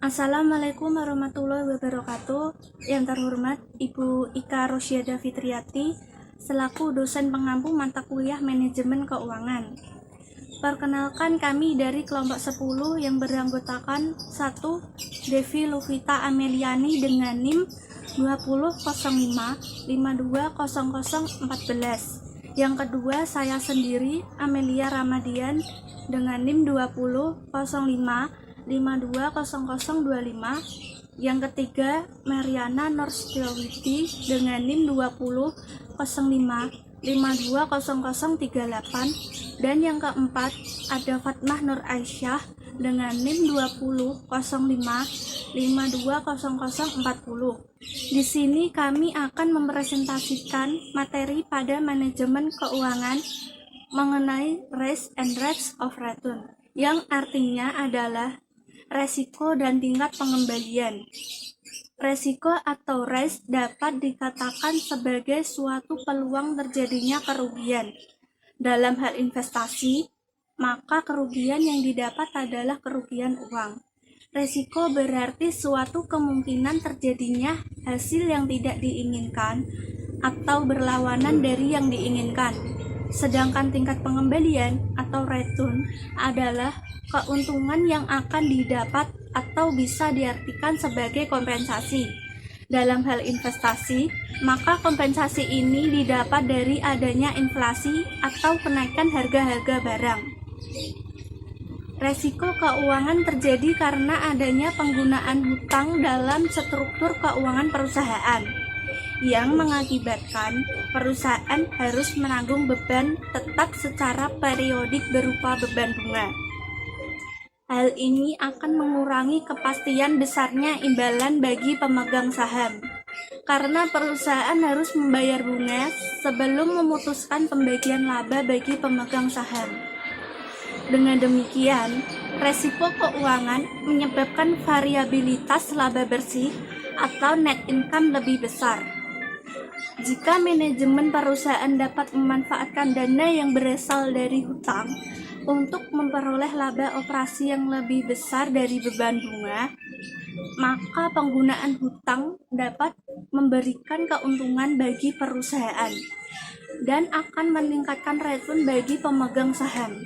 Assalamualaikum warahmatullahi wabarakatuh. Yang terhormat Ibu Ika Rosyada Fitriati selaku dosen pengampu mata kuliah Manajemen Keuangan. Perkenalkan, kami dari kelompok 10 yang beranggotakan 1. Devi Luvita Ameliani dengan NIM 2005520014. Yang kedua, saya sendiri Amelia Ramadian dengan NIM 2005520025. Yang ketiga, Mariana Norstiowiti dengan NIM 2005520038. Dan yang keempat, ada Fatmah Nur Aisyah dengan NIM 2005520040. Di sini kami akan mempresentasikan materi pada manajemen keuangan mengenai Risk and Rates of Return, yang artinya adalah resiko dan tingkat pengembalian. Resiko atau risk dapat dikatakan sebagai suatu peluang terjadinya kerugian. Dalam hal investasi, maka kerugian yang didapat adalah kerugian uang. Resiko berarti suatu kemungkinan terjadinya hasil yang tidak diinginkan atau berlawanan dari yang diinginkan. Sedangkan tingkat pengembalian atau return adalah keuntungan yang akan didapat atau bisa diartikan sebagai kompensasi. Dalam hal investasi, maka kompensasi ini didapat dari adanya inflasi atau kenaikan harga-harga barang. Resiko keuangan terjadi karena adanya penggunaan hutang dalam struktur keuangan perusahaan, yang mengakibatkan perusahaan harus menanggung beban tetap secara periodik berupa beban bunga. Hal ini akan mengurangi kepastian besarnya imbalan bagi pemegang saham, karena perusahaan harus membayar bunga sebelum memutuskan pembagian laba bagi pemegang saham. Dengan demikian, resiko keuangan menyebabkan variabilitas laba bersih atau net income lebih besar. Jika manajemen perusahaan dapat memanfaatkan dana yang berasal dari hutang untuk memperoleh laba operasi yang lebih besar dari beban bunga, maka penggunaan hutang dapat memberikan keuntungan bagi perusahaan dan akan meningkatkan return bagi pemegang saham.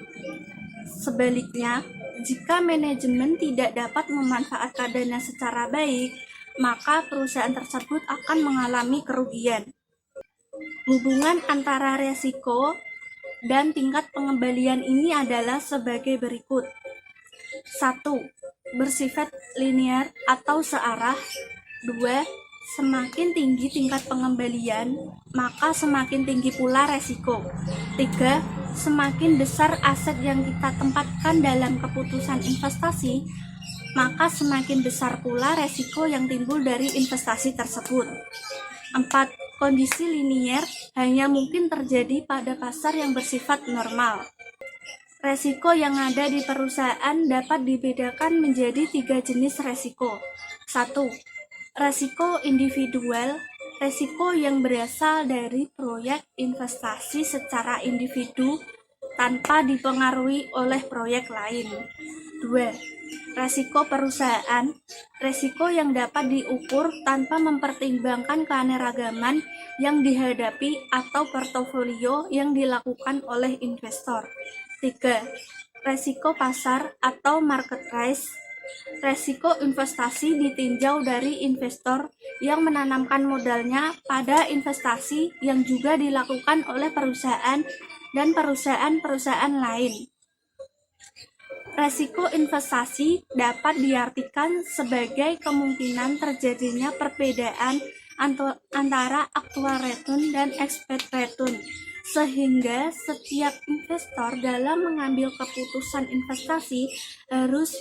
Sebaliknya, jika manajemen tidak dapat memanfaatkan dana secara baik, maka perusahaan tersebut akan mengalami kerugian. Hubungan antara resiko dan tingkat pengembalian ini adalah sebagai berikut. 1. Bersifat linear atau searah. 2. Semakin tinggi tingkat pengembalian, maka semakin tinggi pula resiko. 3. Semakin besar aset yang kita tempatkan dalam keputusan investasi, maka semakin besar pula resiko yang timbul dari investasi tersebut. 4. Kondisi linier hanya mungkin terjadi pada pasar yang bersifat normal. Resiko yang ada di perusahaan dapat dibedakan menjadi 3 jenis resiko. 1. Resiko individual, resiko yang berasal dari proyek investasi secara individu tanpa dipengaruhi oleh proyek lain. 2. Resiko perusahaan, resiko yang dapat diukur tanpa mempertimbangkan keanekaragaman yang dihadapi atau portofolio yang dilakukan oleh investor. 3. Resiko pasar atau market risk, resiko investasi ditinjau dari investor yang menanamkan modalnya pada investasi yang juga dilakukan oleh perusahaan dan perusahaan-perusahaan lain. Resiko investasi dapat diartikan sebagai kemungkinan terjadinya perbedaan antara actual return dan expected return, sehingga setiap investor dalam mengambil keputusan investasi harus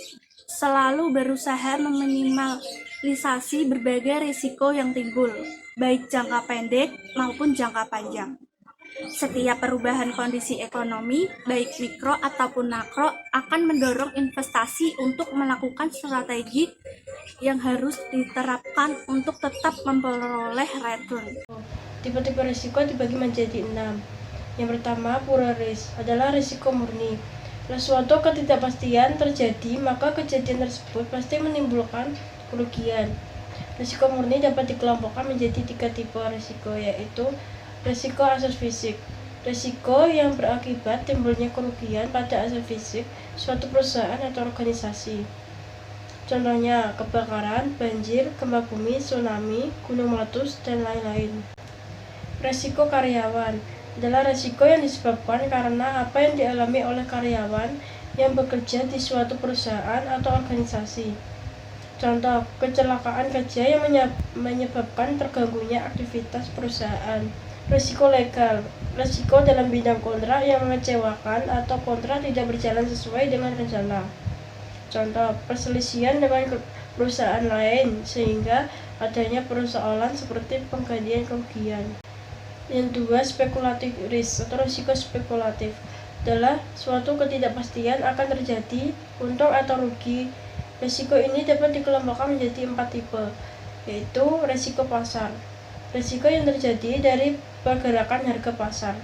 selalu berusaha meminimalisasi berbagai risiko yang timbul, baik jangka pendek maupun jangka panjang. Setiap perubahan kondisi ekonomi, baik mikro ataupun makro, akan mendorong investasi untuk melakukan strategi yang harus diterapkan untuk tetap memperoleh return. Tipe-tipe risiko dibagi menjadi 6. Yang pertama, pure risk adalah risiko murni. Suatu ketidakpastian terjadi, maka kejadian tersebut pasti menimbulkan kerugian. Risiko murni dapat dikelompokkan menjadi 3 tipe risiko, yaitu risiko aset fisik. Risiko yang berakibat timbulnya kerugian pada aset fisik suatu perusahaan atau organisasi. Contohnya kebakaran, banjir, gempa bumi, tsunami, gunung meletus, dan lain-lain. Risiko karyawan adalah risiko yang disebabkan karena apa yang dialami oleh karyawan yang bekerja di suatu perusahaan atau organisasi. Contoh, kecelakaan kerja yang menyebabkan terganggunya aktivitas perusahaan. Risiko legal, risiko dalam bidang kontrak yang mengecewakan atau kontrak tidak berjalan sesuai dengan rencana. Contoh, perselisihan dengan perusahaan lain sehingga adanya persoalan seperti penggantian kerugian. Yang kedua, spekulatif risk atau risiko spekulatif adalah suatu ketidakpastian akan terjadi untung atau rugi. Risiko ini dapat dikelompokkan menjadi 4 tipe, yaitu risiko pasar. Risiko yang terjadi dari pergerakan harga pasar.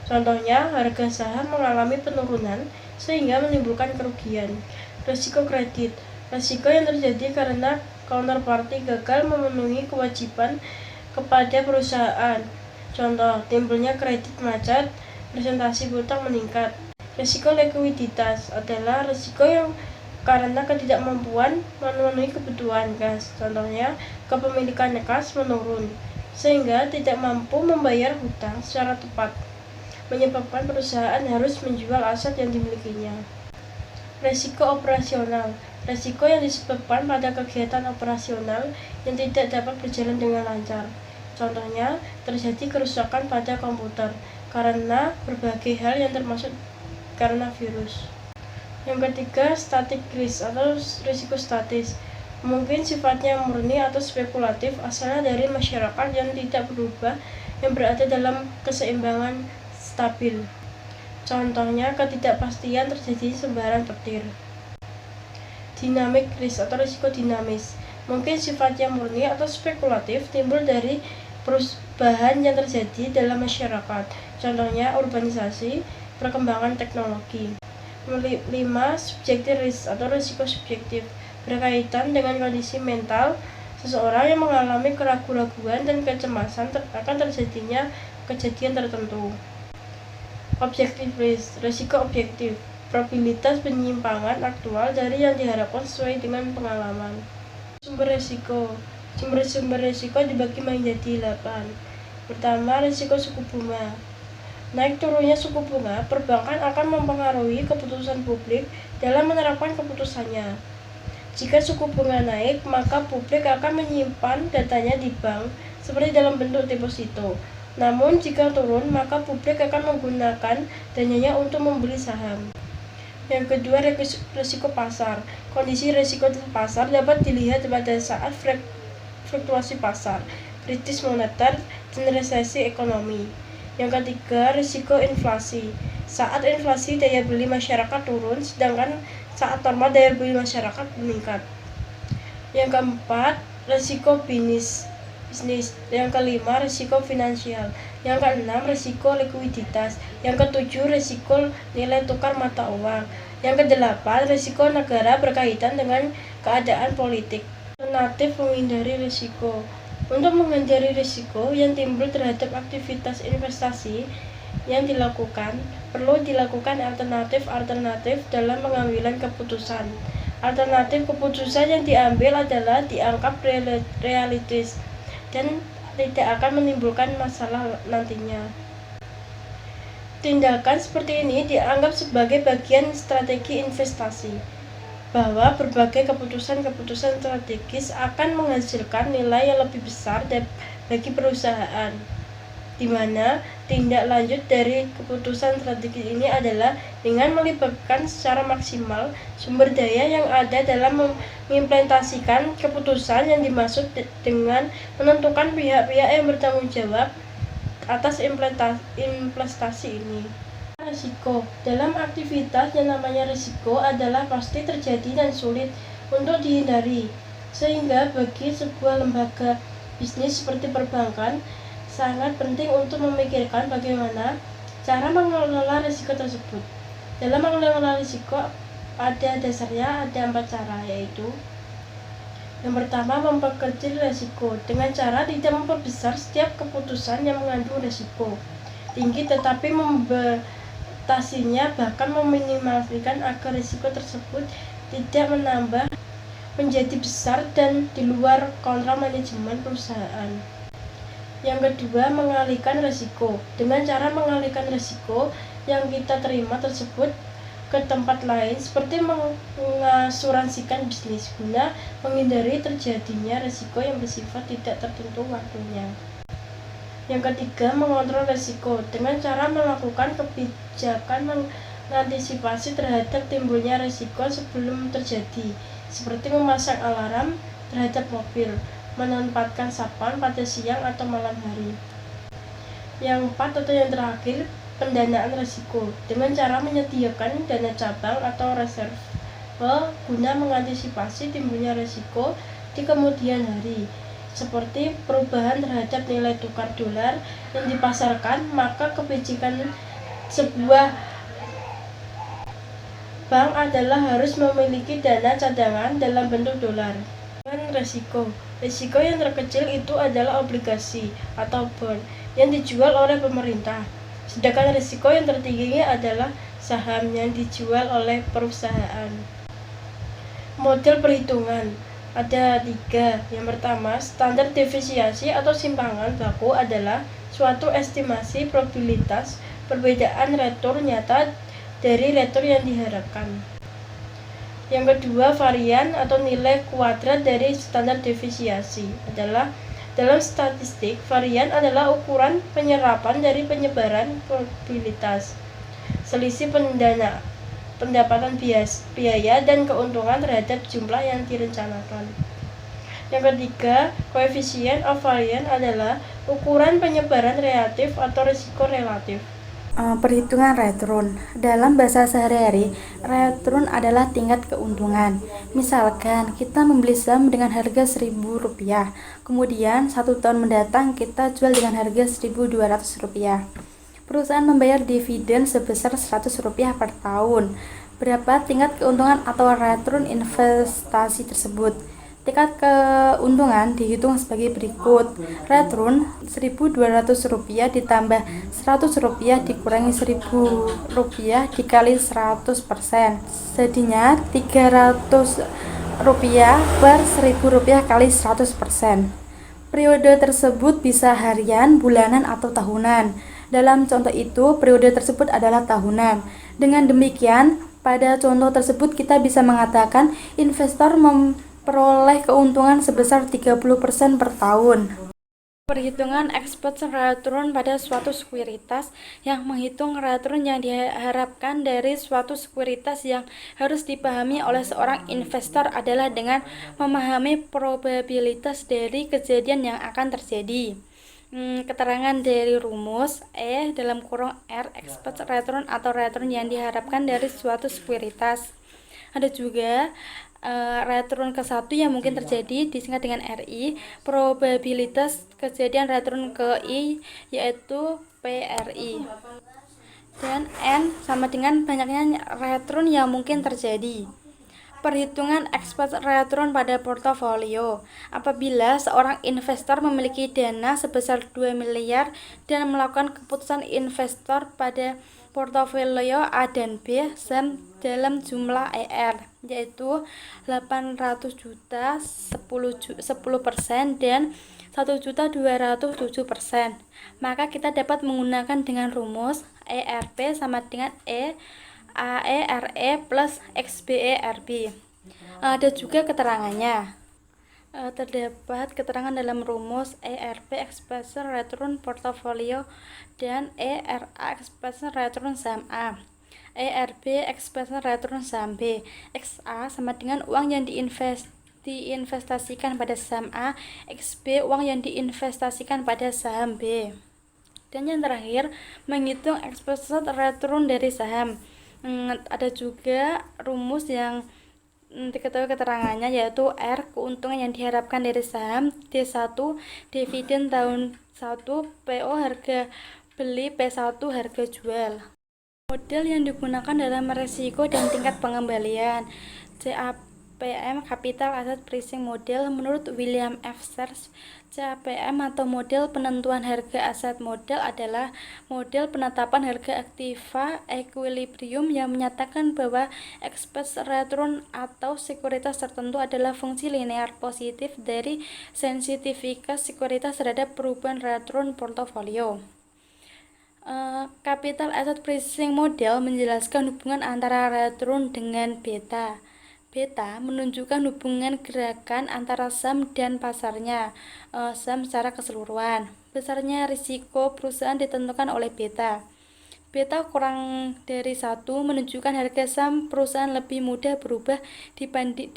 Contohnya, harga saham mengalami penurunan sehingga menimbulkan kerugian. Risiko kredit, risiko yang terjadi karena counterparty gagal memenuhi kewajiban kepada perusahaan. Contoh, timbulnya kredit macet, presentasi hutang meningkat. Risiko likuiditas adalah risiko yang karena ketidakmampuan memenuhi kebutuhan kas. Contohnya, kepemilikan kas menurun, sehingga tidak mampu membayar hutang secara tepat, menyebabkan perusahaan harus menjual aset yang dimilikinya. Risiko operasional, risiko yang disebabkan pada kegiatan operasional yang tidak dapat berjalan dengan lancar. Contohnya, terjadi kerusakan pada komputer karena berbagai hal yang termasuk karena virus. Yang ketiga, static risk atau risiko statis. Mungkin sifatnya murni atau spekulatif, asalnya dari masyarakat yang tidak berubah, yang berada dalam keseimbangan stabil. Contohnya, ketidakpastian terjadi sembaran petir. Dynamic risk atau risiko dinamis. Mungkin sifatnya murni atau spekulatif, timbul dari perubahan yang terjadi dalam masyarakat. Contohnya urbanisasi, perkembangan teknologi. 5. Subjective risk atau risiko subjektif, berkaitan dengan kondisi mental seseorang yang mengalami keraguan-raguan dan kecemasan akan terjadinya kejadian tertentu. Objective risk, risiko objektif, probabilitas penyimpangan aktual dari yang diharapkan sesuai dengan pengalaman. Sumber risiko dibagi menjadi 8. Pertama, risiko suku bunga. Naik turunnya suku bunga, perbankan akan mempengaruhi keputusan publik dalam menerapkan keputusannya. Jika suku bunga naik, maka publik akan menyimpan datanya di bank seperti dalam bentuk deposito. Namun jika turun, maka publik akan menggunakan dananya untuk membeli saham. Yang kedua, risiko pasar. Kondisi risiko pasar dapat dilihat pada saat fluktuasi pasar, krisis moneter, dan resesi ekonomi. Yang ketiga, risiko inflasi. Saat inflasi, daya beli masyarakat turun, sedangkan saat normal daya beli masyarakat meningkat. Yang keempat, risiko bisnis. Yang kelima, risiko finansial. Yang keenam, risiko likuiditas. Yang ketujuh, risiko nilai tukar mata uang. Yang kedelapan, risiko negara berkaitan dengan keadaan politik. Alternatif menghindari risiko. Untuk menghindari risiko yang timbul terhadap aktivitas investasi yang dilakukan, perlu dilakukan alternatif dalam pengambilan keputusan. Alternatif keputusan yang diambil adalah dianggap realistis dan tidak akan menimbulkan masalah nantinya. Tindakan seperti ini dianggap sebagai bagian strategi investasi, bahwa berbagai keputusan-keputusan strategis akan menghasilkan nilai yang lebih besar bagi perusahaan, di mana tindak lanjut dari keputusan strategis ini adalah dengan melibatkan secara maksimal sumber daya yang ada dalam mengimplementasikan keputusan yang dimaksud dengan menentukan pihak-pihak yang bertanggung jawab atas implementasi ini. Risiko. Dalam aktivitas yang namanya risiko adalah pasti terjadi dan sulit untuk dihindari, sehingga bagi sebuah lembaga bisnis seperti perbankan sangat penting untuk memikirkan bagaimana cara mengelola risiko tersebut. Dalam mengelola risiko ada dasarnya ada 4 cara, yaitu yang pertama, memperkecil risiko dengan cara tidak memperbesar setiap keputusan yang mengandung risiko tinggi, tetapi membatasinya, bahkan meminimalkan agar risiko tersebut tidak menambah menjadi besar dan di luar kontrol manajemen perusahaan. Yang kedua, mengalihkan risiko dengan cara mengalihkan risiko yang kita terima tersebut ke tempat lain, seperti mengasuransikan bisnis guna menghindari terjadinya risiko yang bersifat tidak tertentu waktunya. Yang ketiga, mengontrol risiko dengan cara melakukan kebijakan mengantisipasi terhadap timbulnya risiko sebelum terjadi, seperti memasang alarm terhadap mobil, menempatkan satpam pada siang atau malam hari. Yang keempat atau yang terakhir, pendanaan risiko dengan cara menyediakan dana cabang atau reserve guna mengantisipasi timbulnya risiko di kemudian hari, seperti perubahan terhadap nilai tukar dolar yang dipasarkan. Maka kebijakan sebuah bank adalah harus memiliki dana cadangan dalam bentuk dolar. Risiko yang terkecil itu adalah obligasi atau bond yang dijual oleh pemerintah. Sedangkan risiko yang tertinggi adalah saham yang dijual oleh perusahaan. Model perhitungan ada 3. Yang pertama, standar deviasi atau simpangan baku adalah suatu estimasi probabilitas perbedaan return nyata dari return yang diharapkan. Yang kedua, varian atau nilai kuadrat dari standar deviasi adalah dalam statistik, varian adalah ukuran penyerapan dari penyebaran probabilitas, selisih pendapatan biaya dan keuntungan terhadap jumlah yang direncanakan. Yang ketiga, coefficient of variance adalah ukuran penyebaran relatif atau risiko relatif. Perhitungan return. Dalam bahasa sehari-hari, return adalah tingkat keuntungan. Misalkan kita membeli saham dengan harga Rp1.000, kemudian 1 tahun mendatang kita jual dengan harga Rp1.200. Perusahaan membayar dividen sebesar Rp100 per tahun. Berapa tingkat keuntungan atau return investasi tersebut? Tingkat keuntungan dihitung sebagai berikut. Return Rp1.200 ditambah Rp100 dikurangi Rp1.000 dikali 100%. Jadinya Rp300 per Rp1.000 kali 100%. Periode tersebut bisa harian, bulanan, atau tahunan. Dalam contoh itu, periode tersebut adalah tahunan. Dengan demikian, pada contoh tersebut kita bisa mengatakan investor memperoleh keuntungan sebesar 30% per tahun. Perhitungan expected return pada suatu sekuritas yang menghitung return yang diharapkan dari suatu sekuritas yang harus dipahami oleh seorang investor adalah dengan memahami probabilitas dari kejadian yang akan terjadi. Keterangan dari rumus E dalam kurung R expected return atau return yang diharapkan dari suatu sekuritas. Ada juga return ke-1 yang mungkin terjadi disingkat dengan RI, probabilitas kejadian return ke I yaitu PRI, dan N sama dengan banyaknya return yang mungkin terjadi. Perhitungan expected return pada portofolio. Apabila seorang investor memiliki dana sebesar 2 miliar dan melakukan keputusan investor pada portofolio A dan B saham dalam jumlah ER, yaitu 800 juta, 10% dan 1.207%. Maka kita dapat menggunakan dengan rumus ERP sama dengan AERE plus XBERB. Ada juga keterangannya. Terdapat keterangan dalam rumus ERP expected return portfolio dan ERA expected return saham A. ERB expected return saham B. XA sama dengan uang yang diinvestasikan pada saham A, XB uang yang diinvestasikan pada saham B. Dan yang terakhir, menghitung expected return dari saham. Ada juga rumus yang diketahui keterangannya, yaitu R keuntungan yang diharapkan dari saham, D1 dividen tahun 1, PO harga beli, P1 harga jual. Model yang digunakan dalam resiko dan tingkat pengembalian. CAPM Capital Asset Pricing Model. Menurut William F. Serres, CAPM atau model penentuan harga aset model adalah model penetapan harga aktiva equilibrium yang menyatakan bahwa expected return atau sekuritas tertentu adalah fungsi linear positif dari sensitivitas sekuritas terhadap perubahan return portofolio. Capital Asset Pricing Model menjelaskan hubungan antara return dengan beta. Beta menunjukkan hubungan gerakan antara saham dan pasarnya, saham secara keseluruhan. Besarnya risiko perusahaan ditentukan oleh beta. Beta kurang dari 1 menunjukkan harga saham perusahaan lebih mudah berubah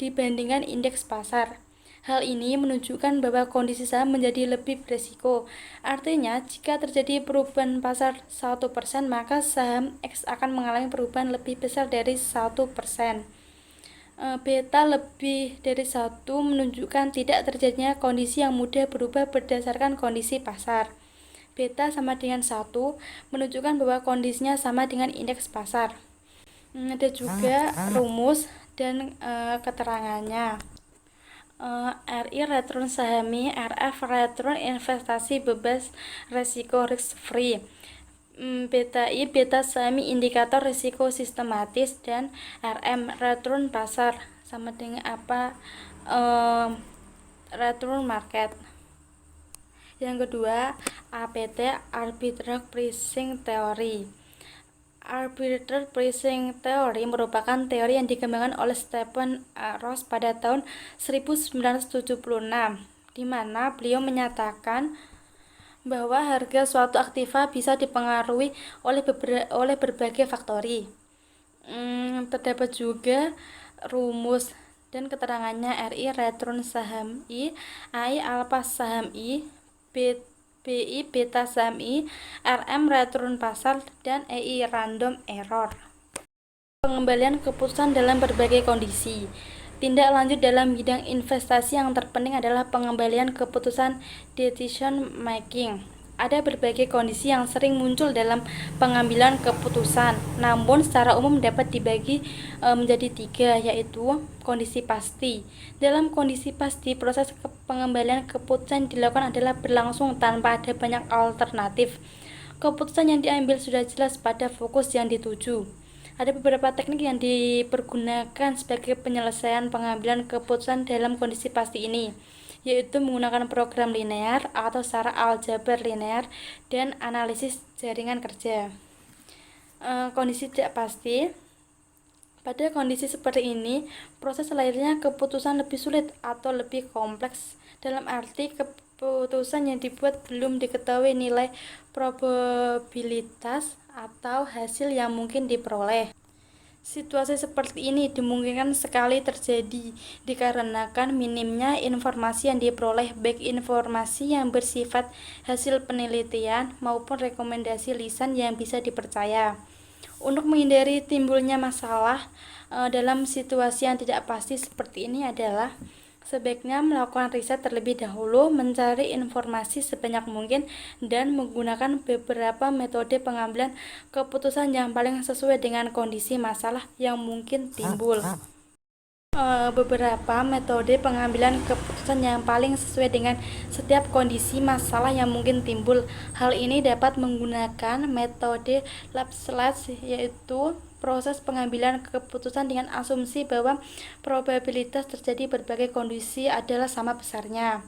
dibandingkan indeks pasar. Hal ini menunjukkan bahwa kondisi saham menjadi lebih berisiko. Artinya, jika terjadi perubahan pasar 1%, maka saham X akan mengalami perubahan lebih besar dari 1%. Beta lebih dari 1 menunjukkan tidak terjadinya kondisi yang mudah berubah berdasarkan kondisi pasar. Beta sama dengan 1 menunjukkan bahwa kondisinya sama dengan indeks pasar. Ada juga rumus dan keterangannya. RI return sahami, RF return investasi bebas resiko risk free. Beta I beta sahami indikator risiko sistematis, dan RM return pasar sama dengan apa? Return market. Yang kedua, APT Arbitrage Pricing Theory. Arbitrage Pricing Theory merupakan teori yang dikembangkan oleh Stephen Ross pada tahun 1976, di mana beliau menyatakan bahwa harga suatu aktiva bisa dipengaruhi oleh berbagai faktori. Terdapat juga rumus dan keterangannya. RI return saham I, AI alpha saham I, BI beta saham I, RM return pasar, dan EI random error. Pengembalian keputusan dalam berbagai kondisi. Tindak lanjut dalam bidang investasi yang terpenting adalah pengembalian keputusan decision making. Ada berbagai kondisi yang sering muncul dalam pengambilan keputusan, namun secara umum dapat dibagi menjadi 3, yaitu kondisi pasti. Dalam kondisi pasti, proses pengembalian keputusan dilakukan adalah berlangsung tanpa ada banyak alternatif. Keputusan yang diambil sudah jelas pada fokus yang dituju. Ada beberapa teknik yang dipergunakan sebagai penyelesaian pengambilan keputusan dalam kondisi pasti ini, yaitu menggunakan program linear atau secara aljabar linear dan analisis jaringan kerja. Kondisi tidak pasti. Pada kondisi seperti ini, proses lahirnya keputusan lebih sulit atau lebih kompleks, dalam arti keputusan yang dibuat belum diketahui nilai probabilitas atau hasil yang mungkin diperoleh. Situasi seperti ini dimungkinkan sekali terjadi dikarenakan minimnya informasi yang diperoleh, baik informasi yang bersifat hasil penelitian maupun rekomendasi lisan yang bisa dipercaya. Untuk menghindari timbulnya masalah dalam situasi yang tidak pasti seperti ini adalah sebaiknya melakukan riset terlebih dahulu, mencari informasi sebanyak mungkin, dan menggunakan beberapa metode pengambilan keputusan yang paling sesuai dengan kondisi masalah yang mungkin timbul. Beberapa metode pengambilan keputusan yang paling sesuai dengan setiap kondisi masalah yang mungkin timbul. Hal ini dapat menggunakan metode Laplace, yaitu proses pengambilan keputusan dengan asumsi bahwa probabilitas terjadi berbagai kondisi adalah sama besarnya.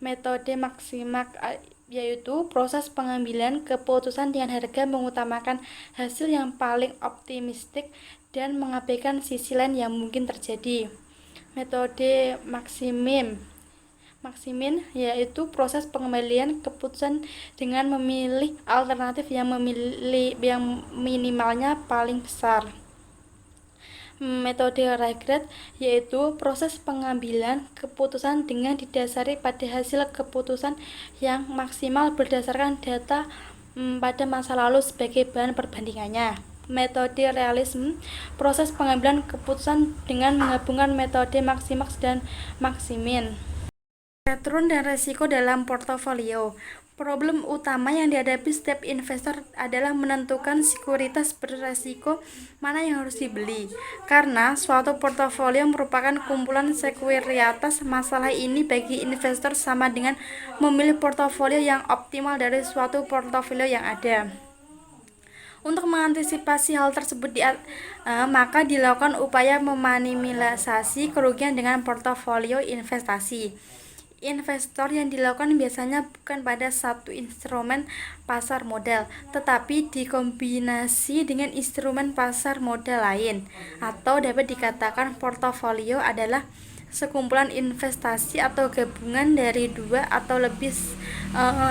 Metode Maximak, yaitu proses pengambilan keputusan dengan harga mengutamakan hasil yang paling optimistik dan mengabaikan sisi lain yang mungkin terjadi. Metode Maximin, yaitu proses pengembalian keputusan dengan memilih alternatif yang minimalnya paling besar. Metode Regret, yaitu proses pengambilan keputusan dengan didasari pada hasil keputusan yang maksimal berdasarkan data pada masa lalu sebagai bahan perbandingannya. Metode Realism, proses pengambilan keputusan dengan menggabungkan metode Maximax dan Maximin. Return dan resiko dalam portofolio. Problem utama yang dihadapi setiap investor adalah menentukan sekuritas beresiko mana yang harus dibeli. Karena suatu portofolio merupakan kumpulan sekuritas, masalah ini bagi investor sama dengan memilih portofolio yang optimal dari suatu portofolio yang ada. Untuk mengantisipasi hal tersebut maka dilakukan upaya meminimalisasi kerugian dengan portofolio investasi. Investor yang dilakukan biasanya bukan pada satu instrumen pasar modal, tetapi dikombinasi dengan instrumen pasar modal lain, atau dapat dikatakan portofolio adalah sekumpulan investasi atau gabungan dari 2 atau lebih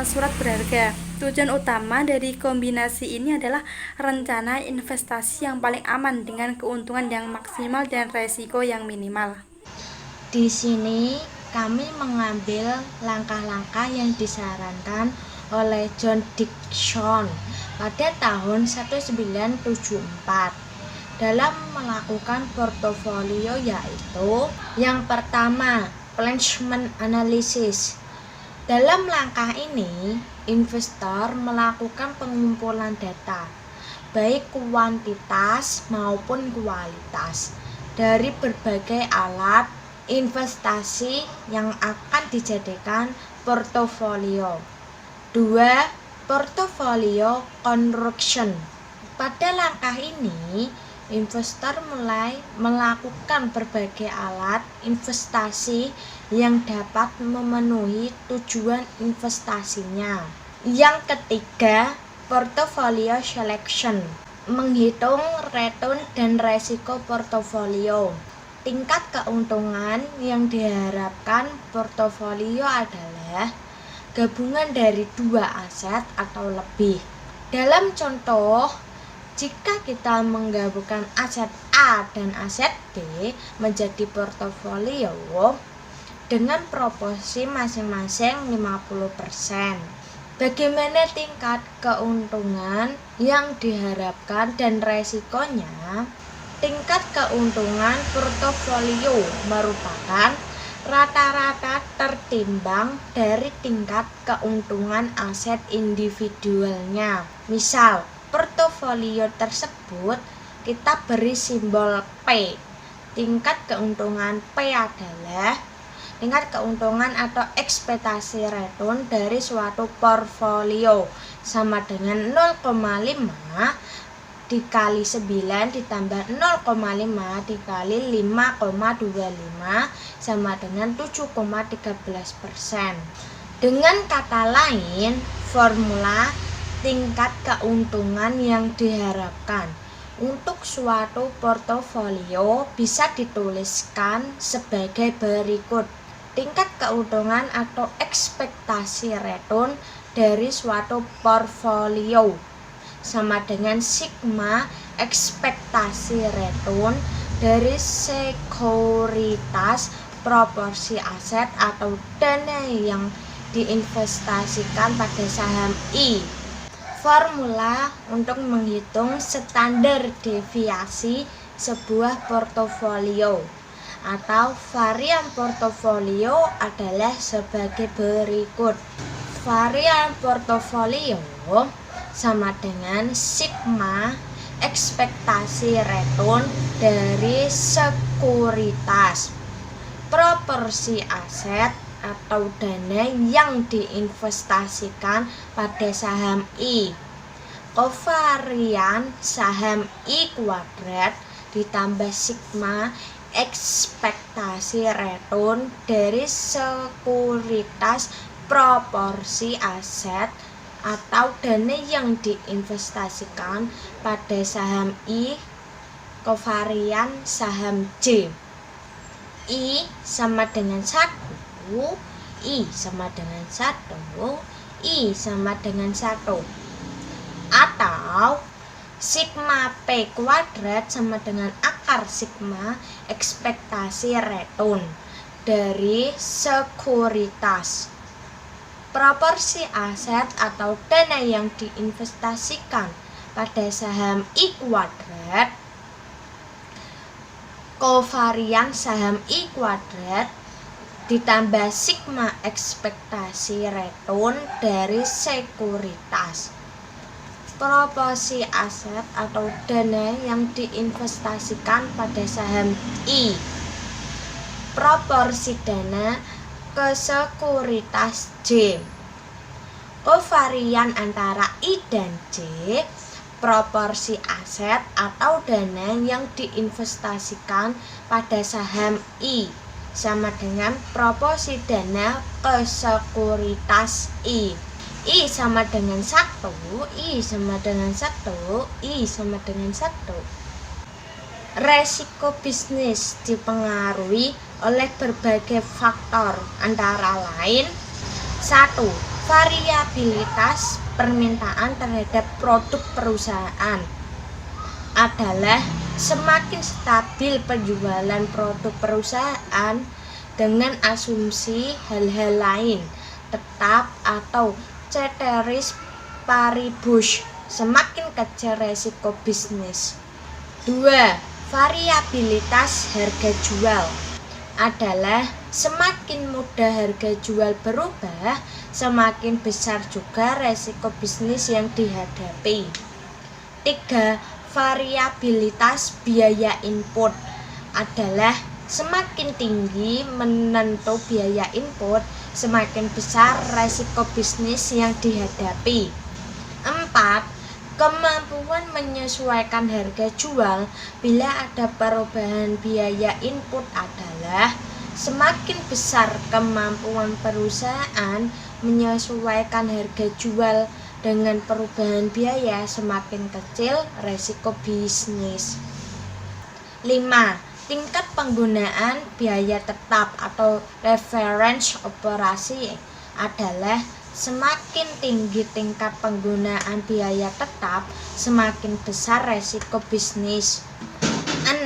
surat berharga. Tujuan utama dari kombinasi ini adalah rencana investasi yang paling aman dengan keuntungan yang maksimal dan resiko yang minimal. Di sini kami mengambil langkah-langkah yang disarankan oleh John Dickson pada tahun 1974 dalam melakukan portofolio, yaitu yang pertama, placement analysis. Dalam langkah ini, investor melakukan pengumpulan data, baik kuantitas maupun kualitas, dari berbagai alat investasi yang akan dijadikan portofolio. 2. Portofolio construction. Pada langkah ini, investor mulai melakukan berbagai alat investasi yang dapat memenuhi tujuan investasinya. Yang ketiga, portfolio selection. Menghitung return dan resiko portofolio. Tingkat keuntungan yang diharapkan portofolio adalah gabungan dari 2 aset atau lebih. Dalam contoh, jika kita menggabungkan aset A dan aset B menjadi portofolio dengan proporsi masing-masing 50%. Bagaimana tingkat keuntungan yang diharapkan dan resikonya? Tingkat keuntungan portofolio merupakan rata-rata tertimbang dari tingkat keuntungan aset individualnya. Misal, portofolio tersebut kita beri simbol P. Tingkat keuntungan P adalah tingkat keuntungan atau ekspektasi return dari suatu portofolio sama dengan 0,5 dikali 9 ditambah 0,5 dikali 5,25 sama dengan 7,13%. Dengan kata lain, formula tingkat keuntungan yang diharapkan untuk suatu portofolio bisa dituliskan sebagai berikut. Tingkat keuntungan atau ekspektasi return dari suatu portofolio sama dengan sigma ekspektasi return dari sekuritas proporsi aset atau dana yang diinvestasikan pada saham I. Formula untuk menghitung standar deviasi sebuah portofolio atau varian portofolio adalah sebagai berikut. Varian portofolio sama dengan sigma ekspektasi return dari sekuritas proporsi aset atau dana yang diinvestasikan pada saham I. Kovarian saham I kuadrat ditambah sigma ekspektasi return dari sekuritas proporsi aset atau dana yang diinvestasikan pada saham I kovarian saham J. I sama dengan 1, I sama dengan 1, I sama dengan 1. Atau sigma P kuadrat sama dengan akar sigma ekspektasi return dari sekuritas proporsi aset atau dana yang diinvestasikan pada saham I kuadrat kovarian saham I kuadrat ditambah sigma ekspektasi return dari sekuritas. Proporsi aset atau dana yang diinvestasikan pada saham I. Proporsi dana ke sekuritas J. Kovarian antara I dan J, proporsi aset atau dana yang diinvestasikan pada saham I sama dengan proporsi dana ke sekuritas I. I sama dengan 1, I sama dengan 1, I sama dengan 1. Resiko bisnis dipengaruhi oleh berbagai faktor, antara lain 1. Variabilitas permintaan terhadap produk perusahaan adalah semakin stabil penjualan produk perusahaan dengan asumsi hal-hal lain tetap atau ceteris paribus, semakin kecil resiko bisnis. 2. Variabilitas harga jual adalah semakin mudah harga jual berubah, semakin besar juga resiko bisnis yang dihadapi. 3. Variabilitas biaya input adalah semakin tinggi menentu biaya input, semakin besar resiko bisnis yang dihadapi. 4. Kemampuan menyesuaikan harga jual bila ada perubahan biaya input adalah semakin besar kemampuan perusahaan menyesuaikan harga jual dengan perubahan biaya, semakin kecil resiko bisnis. 5. Tingkat penggunaan biaya tetap atau reference operasi adalah semakin tinggi tingkat penggunaan biaya tetap, semakin besar resiko bisnis. 6.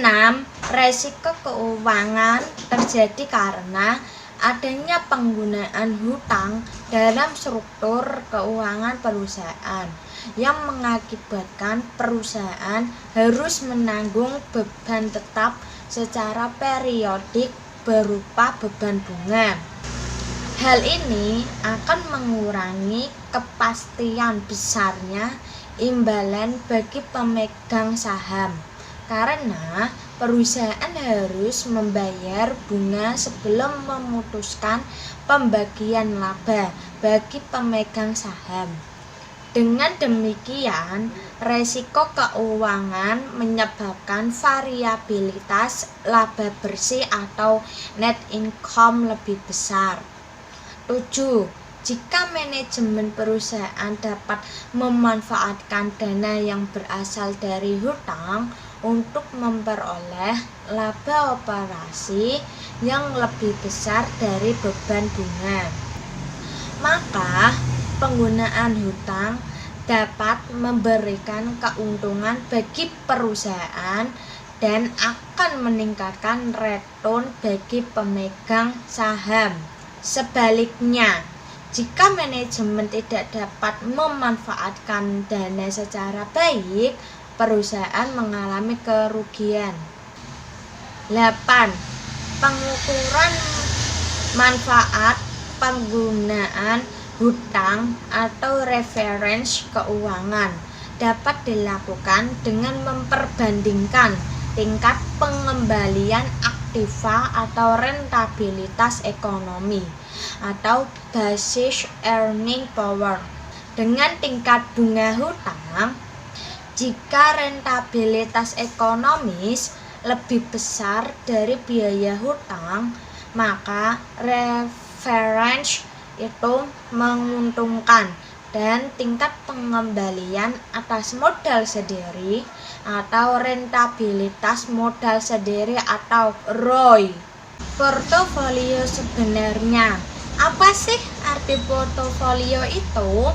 Resiko keuangan terjadi karena adanya penggunaan hutang dalam struktur keuangan perusahaan yang mengakibatkan perusahaan harus menanggung beban tetap secara periodik berupa beban bunga. Hal ini akan mengurangi kepastian besarnya imbalan bagi pemegang saham karena perusahaan harus membayar bunga sebelum memutuskan pembagian laba bagi pemegang saham. Dengan demikian, resiko keuangan menyebabkan variabilitas laba bersih atau net income lebih besar. 7. Jika manajemen perusahaan dapat memanfaatkan dana yang berasal dari hutang untuk memperoleh laba operasi yang lebih besar dari beban bunga, maka penggunaan hutang dapat memberikan keuntungan bagi perusahaan dan akan meningkatkan return bagi pemegang saham. Sebaliknya, jika manajemen tidak dapat memanfaatkan dana secara baik, perusahaan mengalami kerugian. 8. Pengukuran manfaat penggunaan hutang atau reference keuangan dapat dilakukan dengan memperbandingkan tingkat pengembalian aktiva atau rentabilitas ekonomi atau basis earning power dengan tingkat bunga hutang. Jika rentabilitas ekonomis lebih besar dari biaya hutang, maka reference itu menguntungkan dan tingkat pengembalian atas modal sendiri atau rentabilitas modal sendiri atau ROI. Portofolio sebenarnya. Apa sih arti portofolio itu?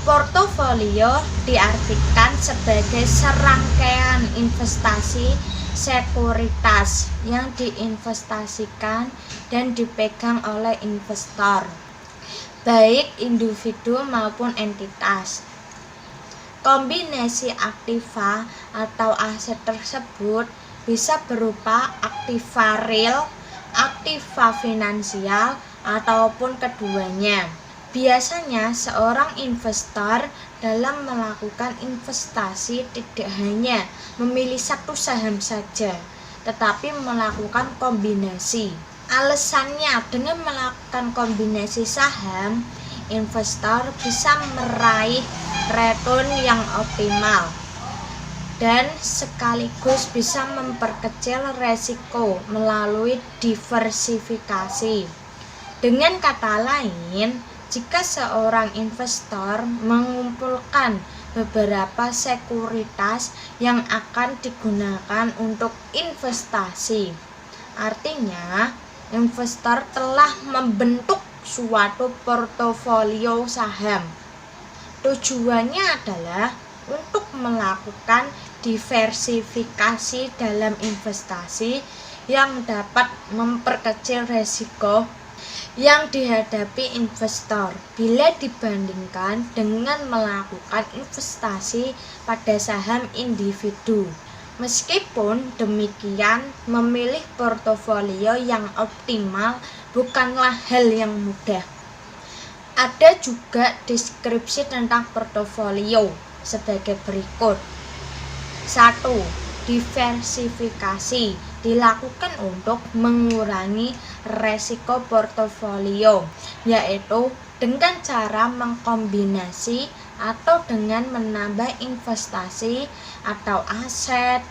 Portofolio diartikan sebagai serangkaian investasi sekuritas yang diinvestasikan dan dipegang oleh investor, baik individu maupun entitas. Kombinasi aktiva atau aset tersebut bisa berupa aktiva real aktiva finansial, ataupun keduanya. Biasanya seorang investor dalam melakukan investasi tidak hanya memilih satu saham saja, tetapi melakukan kombinasi. Alasannya, dengan melakukan kombinasi saham, investor bisa meraih return yang optimal dan sekaligus bisa memperkecil resiko melalui diversifikasi. Dengan kata lain, jika seorang investor mengumpulkan beberapa sekuritas yang akan digunakan untuk investasi, artinya investor telah membentuk suatu portofolio saham. Tujuannya adalah untuk melakukan diversifikasi dalam investasi yang dapat memperkecil risiko yang dihadapi investor bila dibandingkan dengan melakukan investasi pada saham individu. Meskipun demikian, memilih portofolio yang optimal bukanlah hal yang mudah. Ada juga deskripsi tentang portofolio sebagai berikut. 1. Diversifikasi dilakukan untuk mengurangi resiko portofolio, yaitu dengan cara mengkombinasi atau dengan menambah investasi atau aset,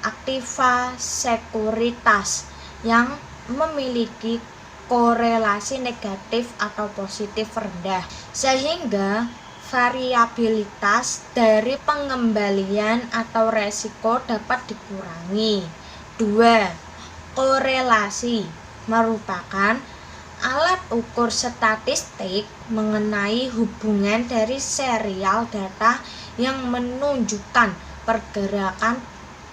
aktiva, sekuritas yang memiliki korelasi negatif atau positif rendah, sehingga variabilitas dari pengembalian atau resiko dapat dikurangi. 2. Korelasi merupakan alat ukur statistik mengenai hubungan dari serial data yang menunjukkan pergerakan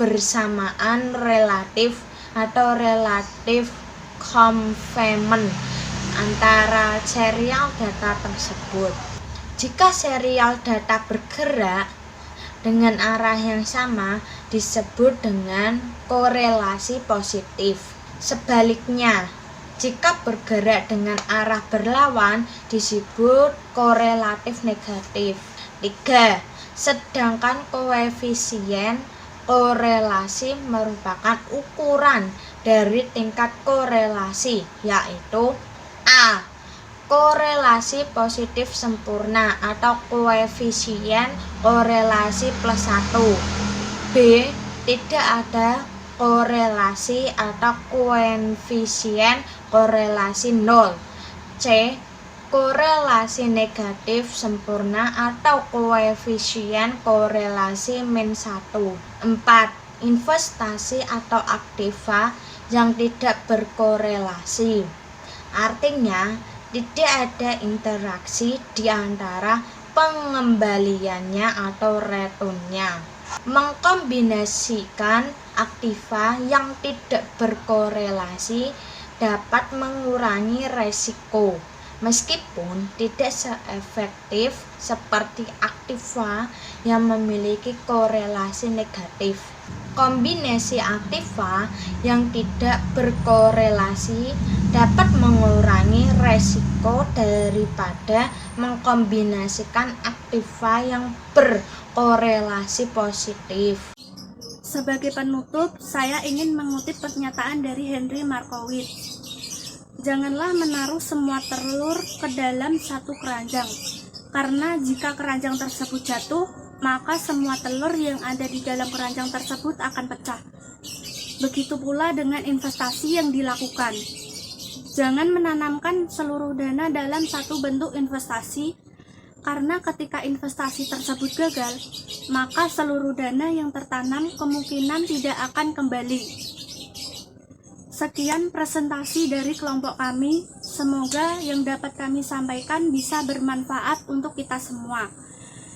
bersamaan relatif atau relatif confinement antara serial data tersebut. Jika serial data bergerak dengan arah yang sama, disebut dengan korelasi positif. Sebaliknya, jika bergerak dengan arah berlawan, disebut korelatif negatif. 3. Sedangkan koefisien korelasi merupakan ukuran dari tingkat korelasi, yaitu A. Korelasi positif sempurna atau koefisien korelasi plus 1. B. Tidak ada korelasi atau koefisien korelasi 0. C. Korelasi negatif sempurna atau koefisien korelasi min 1. 4. Investasi atau aktiva yang tidak berkorelasi, artinya tidak ada interaksi di antara pengembaliannya atau returnnya. Mengkombinasikan aktiva yang tidak berkorelasi dapat mengurangi resiko, meskipun tidak seefektif seperti aktiva yang memiliki korelasi negatif. Kombinasi aktiva yang tidak berkorelasi dapat mengurangi resiko daripada mengkombinasikan aktiva yang berkorelasi positif. Sebagai penutup, saya ingin mengutip pernyataan dari Henry Markowitz. Janganlah menaruh semua telur ke dalam satu keranjang, karena jika keranjang tersebut jatuh, maka semua telur yang ada di dalam keranjang tersebut akan pecah. Begitu pula dengan investasi yang dilakukan. Jangan menanamkan seluruh dana dalam satu bentuk investasi, karena ketika investasi tersebut gagal, maka seluruh dana yang tertanam kemungkinan tidak akan kembali. Sekian presentasi dari kelompok kami. Semoga yang dapat kami sampaikan bisa bermanfaat untuk kita semua.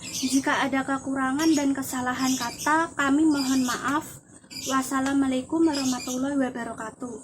Jika ada kekurangan dan kesalahan kata, kami mohon maaf. Wassalamualaikum warahmatullahi wabarakatuh.